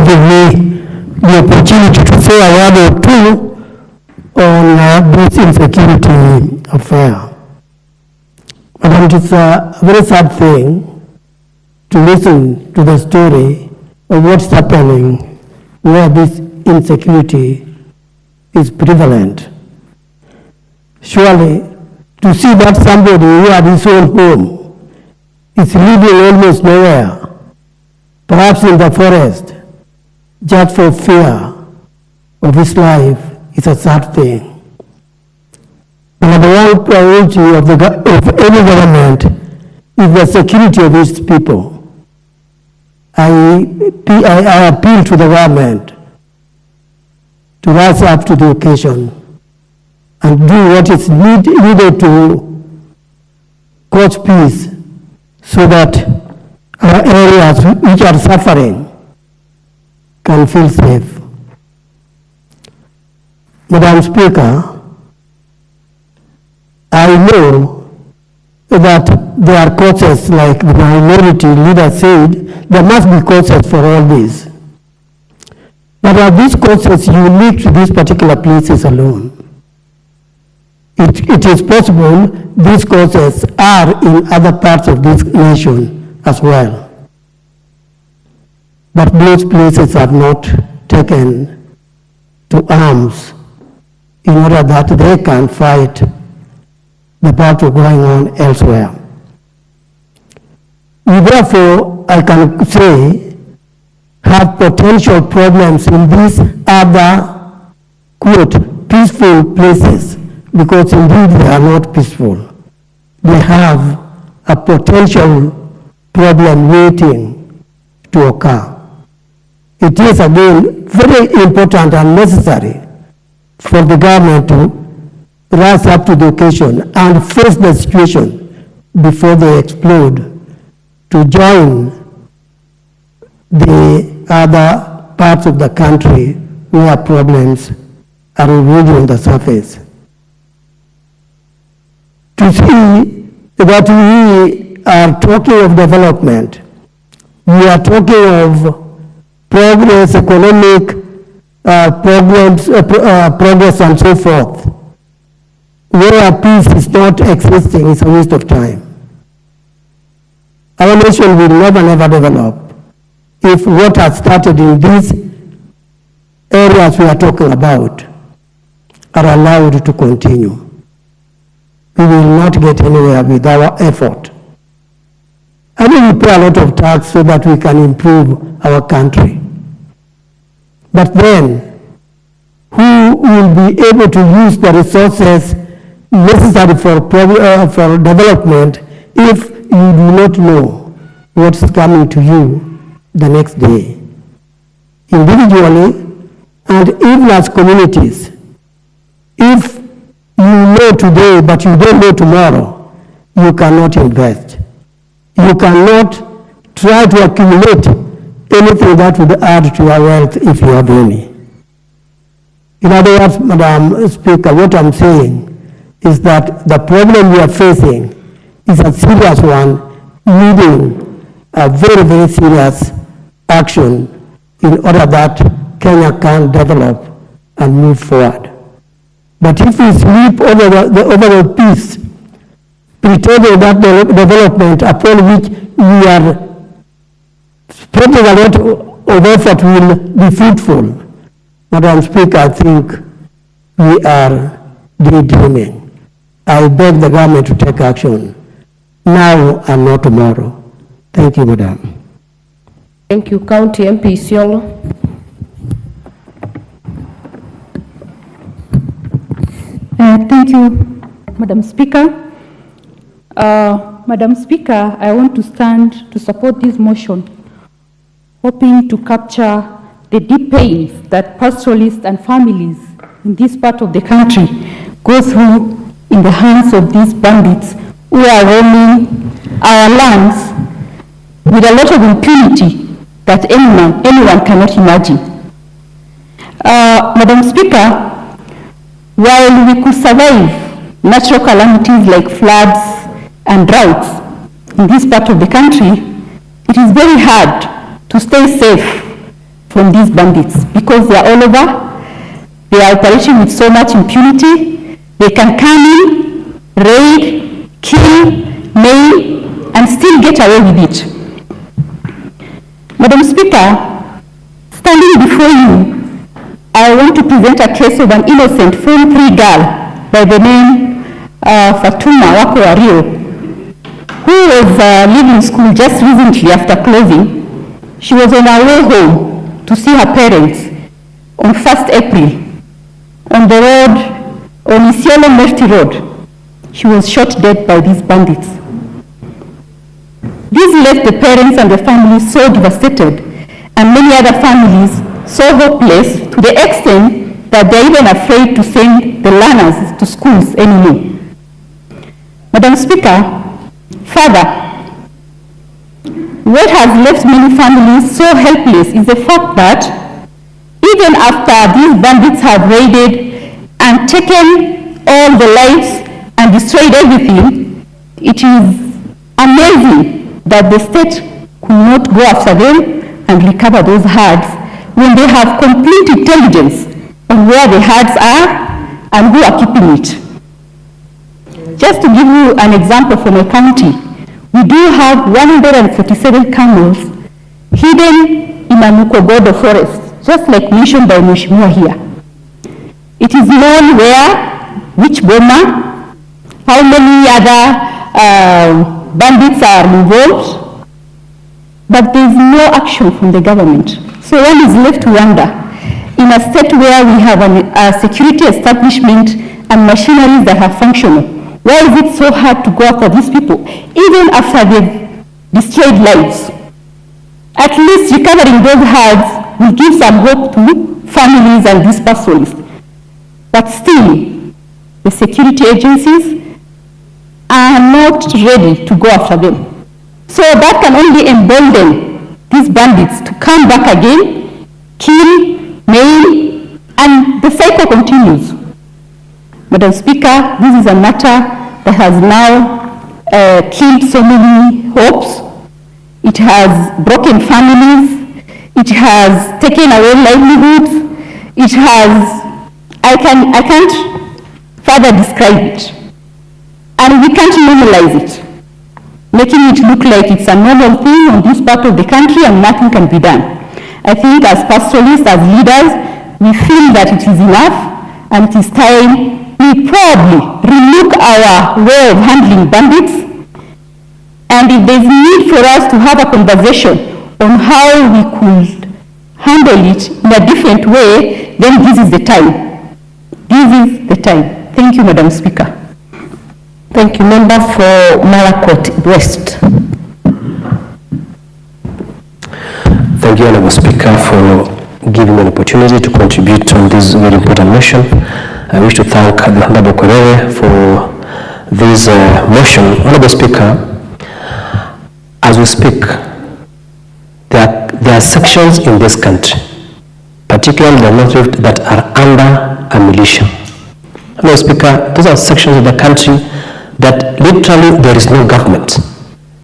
giving me the opportunity to say a word or two on this insecurity affair. But it's a very sad thing to listen to the story of what's happening where this insecurity is prevalent. Surely, to see that somebody who had his own home is living almost nowhere, perhaps in the forest, just for fear of his life, is a sad thing. The number one priority of any government is the security of its people. I appeal to the government to rise up to the occasion and do what is needed to cause peace so that our areas which are suffering can feel safe. Madam Speaker, I know that there are causes, like the minority leader said, there must be causes for all this. But are these causes unique to these particular places alone? It is possible these causes are in other parts of this nation as well. But those places have not taken to arms in order that they can fight the battle going on elsewhere. We therefore, I can say, have potential problems in these other, quote, peaceful places, because indeed they are not peaceful. They have a potential problem waiting to occur. It is again very important and necessary for the government to rise up to the occasion and face the situation before they explode, to join the other parts of the country where problems are already on the surface. To see that we are talking of development, we are talking of progress, economic progress and so forth, where peace is not existing, is a waste of time. Our nation will never develop if what has started in these areas we are talking about are allowed to continue. We will not get anywhere with our effort. I mean, we pay a lot of tax so that we can improve our country. But then, who will be able to use the resources necessary for development if you do not know what's coming to you the next day? Individually and even as communities, if you know today but you don't know tomorrow, you cannot invest. You cannot try to accumulate anything that would add to your wealth if you have any. In other words, Madam Speaker, what I'm saying is that the problem we are facing is a serious one, needing a very serious action in order that Kenya can develop and move forward. But if we sleep over the overall peace, pretending that the development upon which we are spending a lot of effort will be fruitful, Madam Speaker, I think we are daydreaming. I beg the government to take action now and not tomorrow. Thank you, Madam. Thank you, County MP Isiolo. Thank you, Madam Speaker. Madam Speaker, I want to stand to support this motion, hoping to capture the deep pains that pastoralists and families in this part of the country go through in the hands of these bandits who are roaming our lands with a lot of impunity that anyone cannot imagine. Madam Speaker, while we could survive natural calamities like floods and droughts in this part of the country, it is very hard to stay safe from these bandits because they are all over. They are operating with so much impunity. They can come in, raid, kill, maim, and still get away with it. Madam Speaker, standing before you, I want to present a case of an innocent Form 3 girl by the name Fatuma Wako, who was leaving school just recently after closing. She was on her way home to see her parents on 1st April on the road, on Isiolo Merti Road. She was shot dead by these bandits. This left the parents and the family so devastated, and many other families so hopeless to the extent that they're even afraid to send the learners to schools anymore. Madam Speaker, further, what has left many families so helpless is the fact that even after these bandits have raided and taken all the lives and destroyed everything, it is amazing that the state could not go after them and recover those herds when they have complete intelligence on where the herds are and who are keeping it. Just to give you an example from my county, we do have 147 camels hidden in a Mukogodo forest, just like mentioned by Mheshimiwa here. It is known where, which boma, how many other bandits are involved, but there is no action from the government. So one is left to wonder, in a state where we have a security establishment and machineries that are functional, why is it so hard to go after these people, even after they've destroyed lives? At least recovering those herds will give some hope to families and these pastoralists. But still, the security agencies are not ready to go after them. So that can only embolden these bandits to come back again, kill, maim, and the cycle continues. Madam Speaker, this is a matter that has now killed so many hopes. It has broken families. It has taken away livelihoods. It has, I can't further describe it. And we can't normalize it, making it look like it's a normal thing on this part of the country and nothing can be done. I think as pastoralists, as leaders, we feel that it is enough and it is time we probably relook our way of handling bandits, and if there's need for us to have a conversation on how we could handle it in a different way, then this is the time. This is the time. Thank you, Madam Speaker. Thank you. Member for Malakot West. Thank you, Honourable Speaker, for giving me an opportunity to contribute on this very important motion. I wish to thank the Honourable Criy for this motion. Honourable Speaker, as we speak, there are sections in this country, particularly the North Rift, that are under a militia. Honourable Speaker, those are sections of the country that literally there is no government.